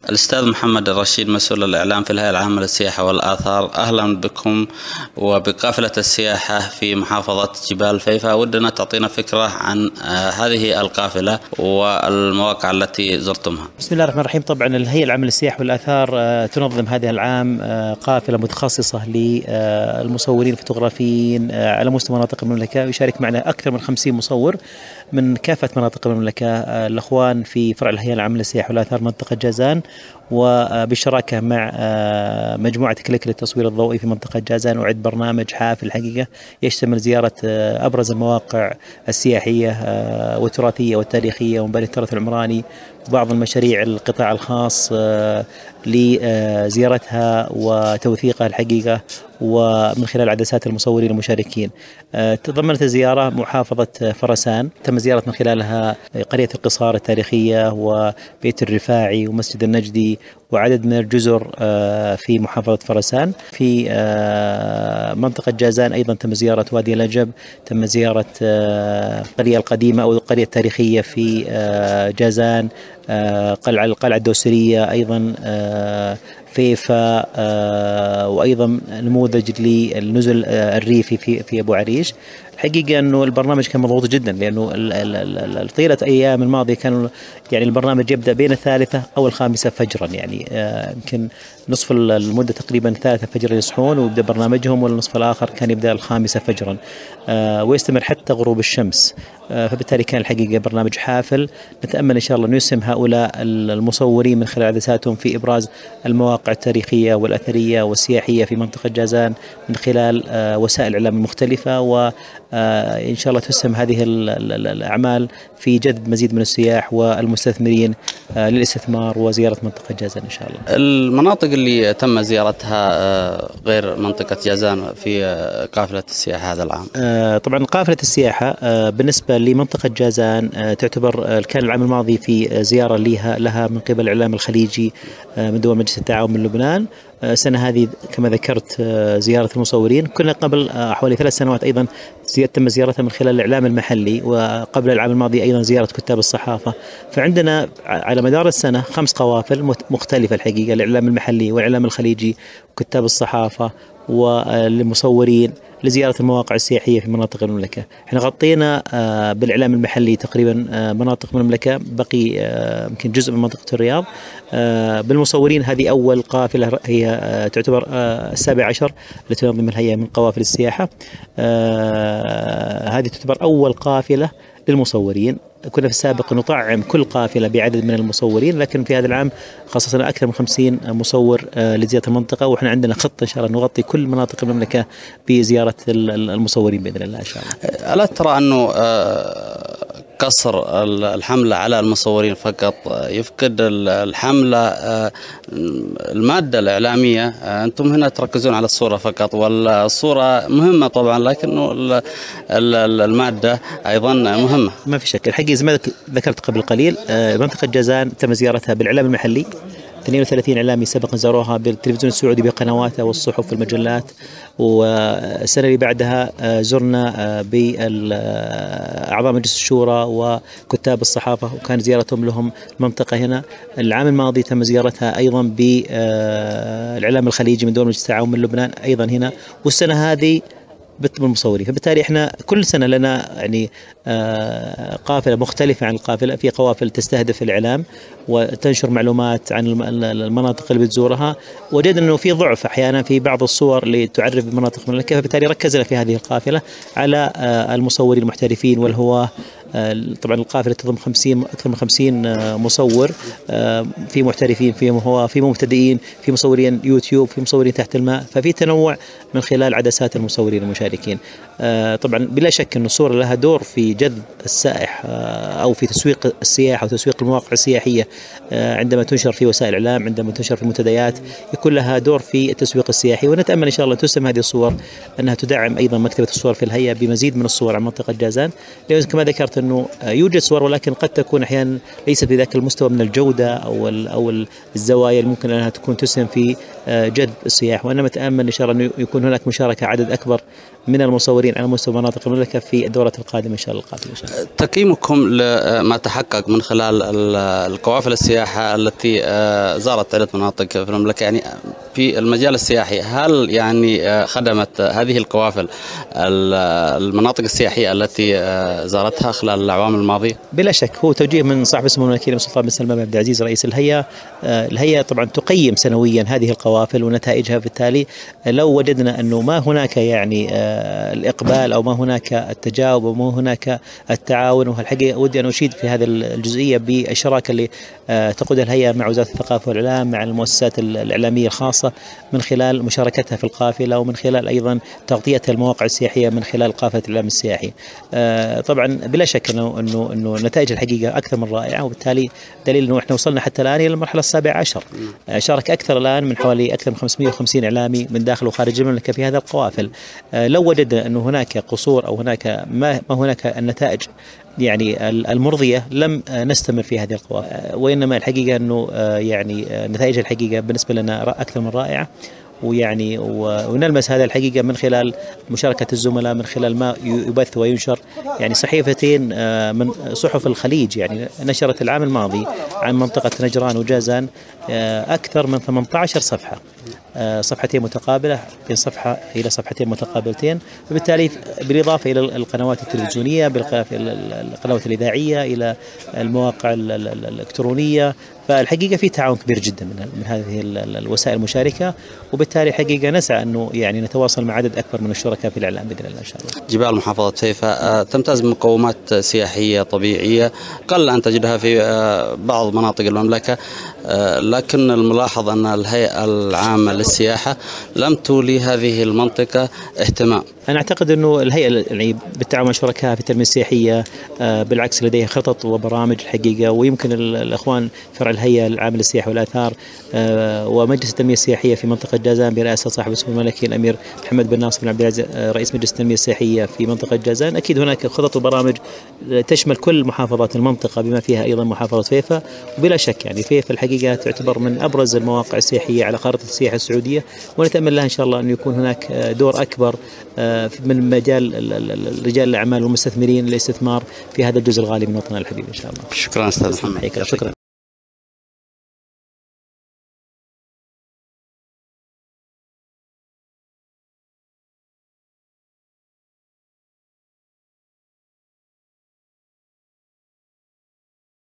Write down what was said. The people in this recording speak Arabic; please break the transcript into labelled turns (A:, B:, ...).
A: الأستاذ محمد الرشيد، مسؤول الإعلام في الهيئة العامة للسياحة والآثار. أهلا بكم وبقافلة السياحة في محافظة جبال فيفا. ودنا تعطينا فكرة عن هذه القافلة والمواقع التي زرتمها.
B: بسم الله الرحمن الرحيم. طبعا الهيئة العامة للسياحة والآثار تنظم هذا العام قافلة متخصصة للمصورين الفوتوغرافيين على مستوى مناطق المملكة. يشارك معنا أكثر من 50 مصور من كافة مناطق المملكة، الأخوان في فرع الهيئة العامة للسياحة والآثار منطقة جازان، وبالشراكة مع مجموعة كليك للتصوير الضوئي في منطقة جازان. وعد برنامج حافل الحقيقة يشتمل زيارة أبرز المواقع السياحية والتراثية والتاريخية ومباني التراث العمراني وبعض المشاريع القطاع الخاص لزيارتها وتوثيقها الحقيقة، ومن خلال عدسات المصورين المشاركين. تضمنت الزيارة محافظة فرسان، تم زيارة من خلالها قرية القصار التاريخية وبيت الرفاعي ومسجد النجدي وعدد من الجزر في محافظة فرسان. في منطقة جازان أيضا تم زيارة وادي الأجب، تم زيارة القرية القديمة أو القرية التاريخية في جازان، القلعة الدوسرية أيضا فيفا، وأيضا نموذج للنزل الريفي في أبو عريش. الحقيقة أنه البرنامج كان مضغوط جدا، لأنه طيلة أيام الماضية كان يعني البرنامج يبدأ بين 3 أو 5 فجرا، يعني يمكن نصف المدة تقريبا 3 فجر يصحون ويبدأ برنامجهم، والنصف الآخر كان يبدأ 5 فجرا ويستمر حتى غروب الشمس. فبالتالي كان الحقيقة برنامج حافل. نتأمل إن شاء الله أن يسهم هؤلاء المصورين من خلال عدساتهم في إبراز المواقع التاريخية والأثرية والسياحية في منطقة جازان من خلال وسائل الإعلام المختلفة، وإن شاء الله تسهم هذه الأعمال في جذب مزيد من السياح والمستثمرين للاستثمار وزيارة منطقة جازان إن شاء الله.
A: المناطق اللي تم زيارتها غير منطقة جازان في قافلة السياحة هذا العام؟
B: طبعا قافلة السياحة بالنسبة لمنطقة جازان تعتبر كان العام الماضي في زيارة لها من قبل الإعلام الخليجي من دول مجلس التعاون من لبنان. السنة هذه كما ذكرت زيارة المصورين. كنا قبل حوالي 3 سنوات أيضا تم زيارتها من خلال الإعلام المحلي، وقبل العام الماضي أيضا زيارة كتاب الصحافة. فعندنا على مدار السنة 5 قوافل مختلفة الحقيقة، الإعلام المحلي والإعلام الخليجي وكتاب الصحافة والمصورين لزيارة المواقع السياحية في مناطق المملكة. احنا غطينا بالإعلام المحلي تقريبا مناطق من المملكة، بقي يمكن جزء من منطقة الرياض. بالمصورين هذه أول قافلة، هي تعتبر 17 التي تنظم الهيئة من قوافل السياحة. هذه تعتبر أول قافلة للمصورين. كنا في السابق نطعم كل قافلة بعدد من المصورين، لكن في هذا العام خصصنا أكثر من 50 مصور لزيارة المنطقة، وإحنا عندنا خطة إن شاء الله نغطي كل مناطق المملكة بزيارة المصورين بإذن الله إن شاء الله.
A: ألا ترى أنه قصر الحملة على المصورين فقط يفقد الحملة المادة الإعلامية؟ أنتم هنا تركزون على الصورة فقط، والصورة مهمة طبعا، لكنه المادة أيضا مهمة.
B: ما في شك. الحقيقة زي ما ذكرت قبل قليل منطقة جازان تم زيارتها بالإعلام المحلي، 32 إعلامي سبق زاروها بالتلفزيون السعودي بقنواته والصحف والمجلات. والسنة اللي بعدها زرنا بأعضاء مجلس الشورى وكتاب الصحافة، وكان زيارتهم لهم المنطقة هنا. العام الماضي تم زيارتها أيضا بالإعلام الخليجي من دول مجلس التعاون من لبنان أيضا هنا، والسنة هذه بالمصورين. فبالتالي احنا كل سنة لنا يعني قافلة مختلفة عن القافلة. في قوافل تستهدف الإعلام وتنشر معلومات عن المناطق اللي بتزورها. وجد أنه في ضعف أحيانا في بعض الصور اللي تعرف بمناطق المملكة، فبالتالي ركزنا في هذه القافلة على المصورين المحترفين والهواة. طبعا القافلة تضم أكثر من 50 مصور، في محترفين، في هواة، في مبتدئين، في مصورين يوتيوب، في مصورين تحت الماء. ففي تنوع من خلال عدسات المصورين المشاركين. طبعا بلا شك أن الصورة لها دور في جذب السائح أو في تسويق السياحة وتسويق المواقع السياحية. عندما تنشر في وسائل الإعلام، عندما تنشر في المنتديات، يكون لها دور في التسويق السياحي. ونتأمل إن شاء الله تسهم هذه الصور أنها تدعم أيضا مكتبة الصور في الهيئة بمزيد من الصور عن منطقة جازان، لأن كما ذكرت أنه يوجد صور، ولكن قد تكون أحيانا ليست بذاك المستوى من الجودة أو الزوايا اللي ممكن أنها تكون تسهم في جذب السياح. وأنا متأمل إن شاء الله أنه يكون هناك مشاركة عدد أكبر من المصورين على مستوى مناطق المملكة في الدورة القادمة إن شاء الله
A: تقييمكم لما تحقق من خلال القوافل السياحة التي زارت عدة مناطق في المملكة، يعني في المجال السياحي، هل يعني خدمت هذه القوافل المناطق السياحية التي زارتها خلال الأعوام الماضية؟
B: بلا شك، هو توجيه من صاحب السمو الملكي الأمير سلطان بن سلمان بن عبد العزيز رئيس الهيئة. الهيئة طبعا تقيم سنويا هذه القوافل ونتائجها، بالتالي لو وجدنا أنه ما هناك يعني الإقبال أو ما هناك التجاوب أو ما هناك التعاون، والحقيقة ودي أن أشيد في هذه الجزئية بالشراكة اللي تقودها الهيئة مع وزارة الثقافة والإعلام، مع المؤسسات الإعلامية الخاصة، من خلال مشاركتها في القافلة، ومن خلال أيضا تغطية المواقع السياحية من خلال قافلة الإعلام السياحي. طبعا بلا شك أنه نتائج الحقيقة أكثر من رائعة، وبالتالي دليل أنه إحنا وصلنا حتى الآن إلى المرحلة 17. شارك أكثر الآن من حوالي أكثر من 550 إعلامي من داخل وخارج المملكة في هذا القوافل. لو وجدنا أنه هناك قصور أو هناك ما هناك النتائج يعني المرضية، لم نستمر في هذه القوافل، وإنما الحقيقة أنه يعني نتائج الحقيقة بالنسبة لنا أكثر من رائعة. ويعني ونلمس هذا الحقيقة من خلال مشاركة الزملاء، من خلال ما يبث وينشر. يعني صحيفتين من صحف الخليج يعني نشرت العام الماضي عن منطقة نجران وجازان أكثر من 18 صفحة، صفحتين متقابلة، من صفحة إلى صفحتين متقابلتين. وبالتالي بالإضافة إلى القنوات التلفزيونية، بالإضافة إلى القنوات الإذاعية، إلى المواقع الإلكترونية، فالحقيقة في تعاون كبير جدا من هذه الوسائل المشاركة. وبالتالي حقيقة نسعى أنه يعني نتواصل مع عدد أكبر من الشركاء في الإعلام بإذن الله إن شاء الله.
A: جبال محافظة فيفا تمتاز بمقومات سياحية طبيعية قل أن تجدها في بعض مناطق المملكة، لكن الملاحظ أن الهيئة العامة للسياحة لم تولي هذه المنطقة اهتمام.
B: أنا أعتقد أنه الهيئة يعني بالتعاون مع شركائها في التنمية السياحية بالعكس لديها خطط وبرامج الحقيقة، ويمكن الأخوان فرع الهيئة العامة للسياحة والآثار ومجلس التنمية السياحية في منطقة جازان برئاسة صاحب السمو الملكي الأمير محمد بن ناصر بن عبد العزيز رئيس مجلس التنمية السياحية في منطقة جازان، أكيد هناك خطط وبرامج تشمل كل محافظات المنطقة بما فيها أيضا محافظة فيفا. وبلا شك يعني فيفا الحقيقة تعتبر من أبرز المواقع السياحية على خارطة السياحة السعودية، ونتأمل لها إن شاء الله أن يكون هناك دور أكبر من مجال رجال الأعمال والمستثمرين للاستثمار في هذا الجزء الغالي من وطننا الحبيب إن شاء الله.
A: شكرا أستاذ محمد.
B: شكرا.